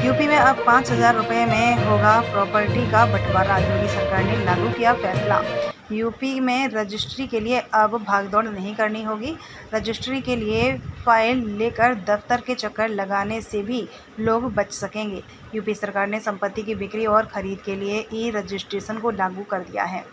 UP में अब 5,000 रुपये में होगा प्रॉपर्टी का बंटवारा। योगी सरकार ने लागू किया फैसला। यूपी में रजिस्ट्री के लिए अब भागदौड़ नहीं करनी होगी। रजिस्ट्री के लिए फाइल लेकर दफ्तर के चक्कर लगाने से भी लोग बच सकेंगे। यूपी सरकार ने संपत्ति की बिक्री और खरीद के लिए ई रजिस्ट्रेशन को लागू कर दिया है।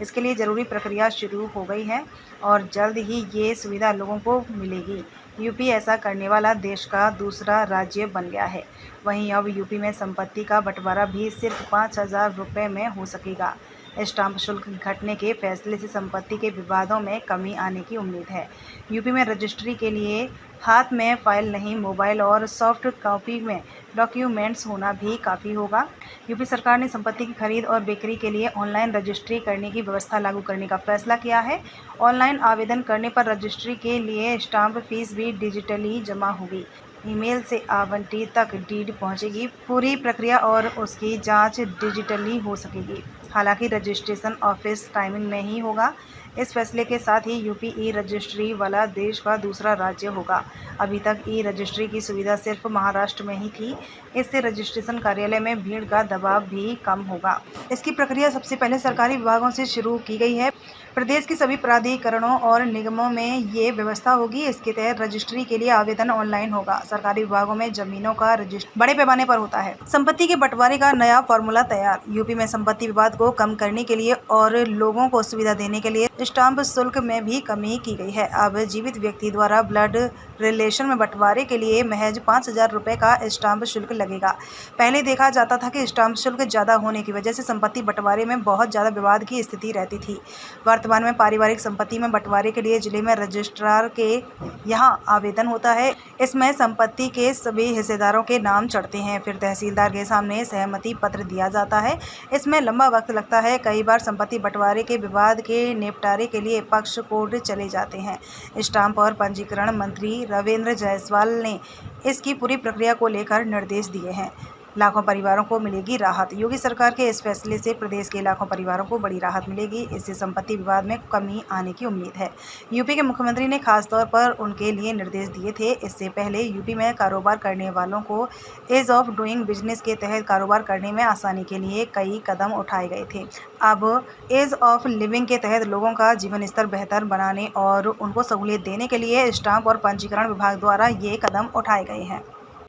इसके लिए ज़रूरी प्रक्रिया शुरू हो गई है और जल्द ही ये सुविधा लोगों को मिलेगी। यूपी ऐसा करने वाला देश का दूसरा राज्य बन गया है। वहीं अब यूपी में संपत्ति का बंटवारा भी सिर्फ 5,000 रुपये में हो सकेगा। स्टाम्प शुल्क घटने के फैसले से संपत्ति के विवादों में कमी आने की उम्मीद है। यूपी में रजिस्ट्री के लिए हाथ में फाइल नहीं, मोबाइल और सॉफ्ट कॉपी में डॉक्यूमेंट्स होना भी काफ़ी होगा। यूपी सरकार ने संपत्ति की खरीद और बिक्री के लिए ऑनलाइन रजिस्ट्री करने की व्यवस्था लागू करने का फैसला किया है। ऑनलाइन आवेदन करने पर रजिस्ट्री के लिए स्टाम्प फीस भी डिजिटली जमा होगी। ईमेल से आवंटी तक डीड पहुंचेगी। पूरी प्रक्रिया और उसकी जांच डिजिटली हो सकेगी। हालांकि रजिस्ट्रेशन ऑफिस टाइमिंग में ही होगा। इस फैसले के साथ ही यूपी ई रजिस्ट्री वाला देश का दूसरा राज्य होगा। अभी तक ई रजिस्ट्री की सुविधा सिर्फ महाराष्ट्र में ही थी। इससे रजिस्ट्रेशन कार्यालय में भीड़ का दबाव भी कम होगा। इसकी प्रक्रिया सबसे पहले सरकारी विभागों से शुरू की गई है। प्रदेश के सभी प्राधिकरणों और निगमों में ये व्यवस्था होगी। इसके तहत रजिस्ट्री के लिए आवेदन ऑनलाइन होगा। सरकारी विभागों में जमीनों का रजिस्ट्री बड़े पैमाने पर होता है। संपत्ति के बंटवारे का नया फॉर्मूला तैयार। यूपी में संपत्ति विवाद को कम करने के लिए और लोगों को सुविधा देने के लिए स्टाम्प शुल्क में भी कमी की गई है। अब जीवित व्यक्ति द्वारा ब्लड रिलेशन में बंटवारे के लिए महज 5,000 रुपये का स्टाम्प शुल्क लगेगा। पहले देखा जाता था कि स्टाम्प शुल्क ज़्यादा होने की वजह से संपत्ति बंटवारे में बहुत ज़्यादा विवाद की स्थिति रहती थी। वर्तमान में पारिवारिक संपत्ति में बंटवारे के लिए जिले में रजिस्ट्रार के यहाँ आवेदन होता है। इसमें संपत्ति के सभी हिस्सेदारों के नाम चढ़ते हैं, फिर तहसीलदार के सामने सहमति पत्र दिया जाता है। इसमें लंबा वक्त लगता है। कई बार संपत्ति बंटवारे के विवाद के निपटारे के लिए पक्ष कोर्ट चले जाते हैं। स्टाम्प और पंजीकरण मंत्री रविंद्र जायसवाल ने इसकी पूरी प्रक्रिया को लेकर निर्देश दिए हैं। लाखों परिवारों को मिलेगी राहत। योगी सरकार के इस फैसले से प्रदेश के लाखों परिवारों को बड़ी राहत मिलेगी। इससे संपत्ति विवाद में कमी आने की उम्मीद है। यूपी के मुख्यमंत्री ने खासतौर पर उनके लिए निर्देश दिए थे। इससे पहले यूपी में कारोबार करने वालों को ईज ऑफ डूइंग बिजनेस के तहत कारोबार करने में आसानी के लिए कई कदम उठाए गए थे। अब ईज ऑफ लिविंग के तहत लोगों का जीवन स्तर बेहतर बनाने और उनको सहूलियत देने के लिए स्टाम्प और पंजीकरण विभाग द्वारा ये कदम उठाए गए हैं।